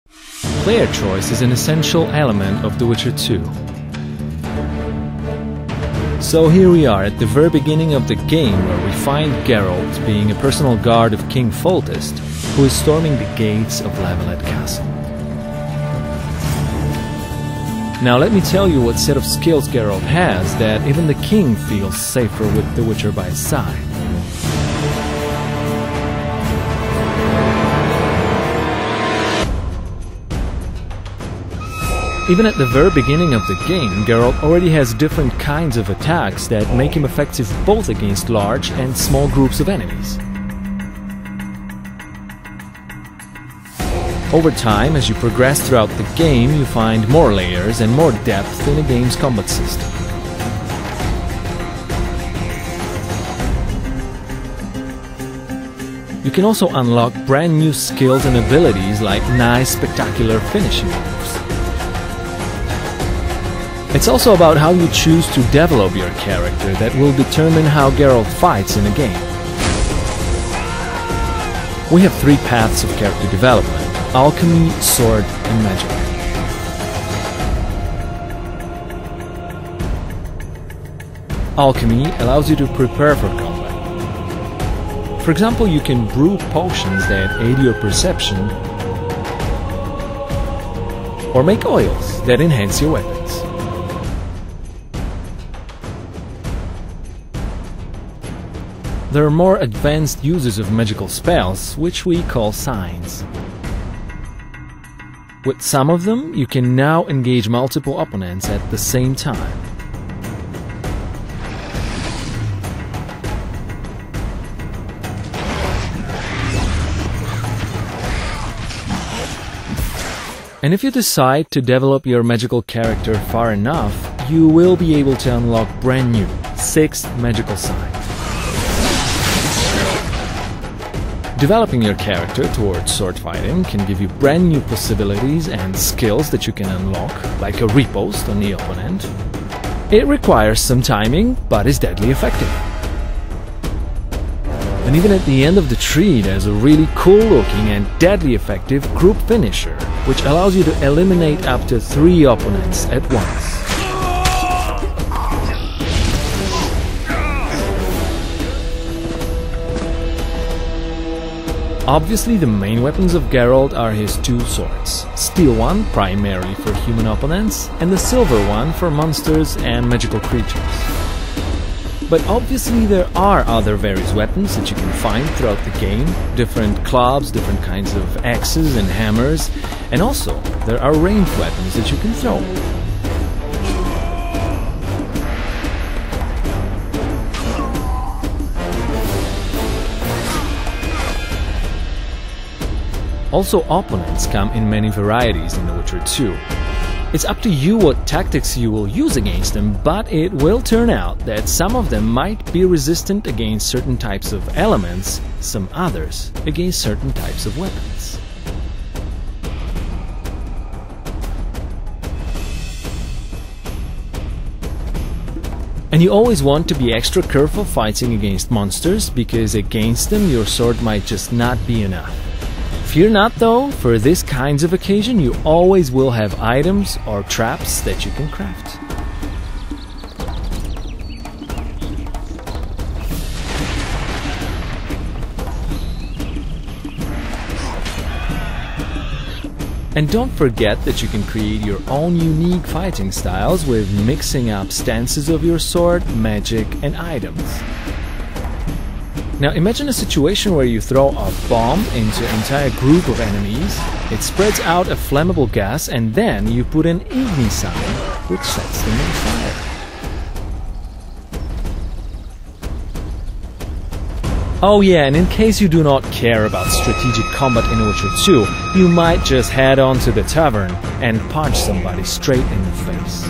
Player choice is an essential element of The Witcher 2. So here we are at the very beginning of the game, where we find Geralt being a personal guard of King Foltest, who is storming the gates of Lavalette Castle. Now let me tell you what set of skills Geralt has that even the king feels safer with the Witcher by his side. Even at the very beginning of the game, Geralt already has different kinds of attacks that make him effective both against large and small groups of enemies. Over time, as you progress throughout the game, you find more layers and more depth in the game's combat system. You can also unlock brand new skills and abilities like nice, spectacular finishing moves. It's also about how you choose to develop your character that will determine how Geralt fights in a game. We have three paths of character development: alchemy, sword, and magic. Alchemy allows you to prepare for combat. For example, you can brew potions that aid your perception, or make oils that enhance your weapons. There are more advanced uses of magical spells, which we call signs. With some of them, you can now engage multiple opponents at the same time. And if you decide to develop your magical character far enough, you will be able to unlock brand new 6 magical signs. Developing your character towards sword fighting can give you brand new possibilities and skills that you can unlock, like a riposte on the opponent. It requires some timing, but is deadly effective. And even at the end of the tree, there's a really cool looking and deadly effective group finisher, which allows you to eliminate up to 3 opponents at once. Obviously, the main weapons of Geralt are his 2 swords: steel one primarily for human opponents, and the silver one for monsters and magical creatures. But obviously there are other various weapons that you can find throughout the game: different clubs, different kinds of axes and hammers, and also there are ranged weapons that you can throw. Also, opponents come in many varieties in The Witcher 2. It's up to you what tactics you will use against them, but it will turn out that some of them might be resistant against certain types of elements, some others against certain types of weapons. And you always want to be extra careful fighting against monsters, because against them your sword might just not be enough. Fear not though, for this kinds of occasion you always will have items or traps that you can craft. And don't forget that you can create your own unique fighting styles with mixing up stances of your sword, magic, and items. Now imagine a situation where you throw a bomb into an entire group of enemies, it spreads out a flammable gas, and then you put an igni sign which sets them on fire. Oh yeah, and in case you do not care about strategic combat in Witcher 2, you might just head on to the tavern and punch somebody straight in the face.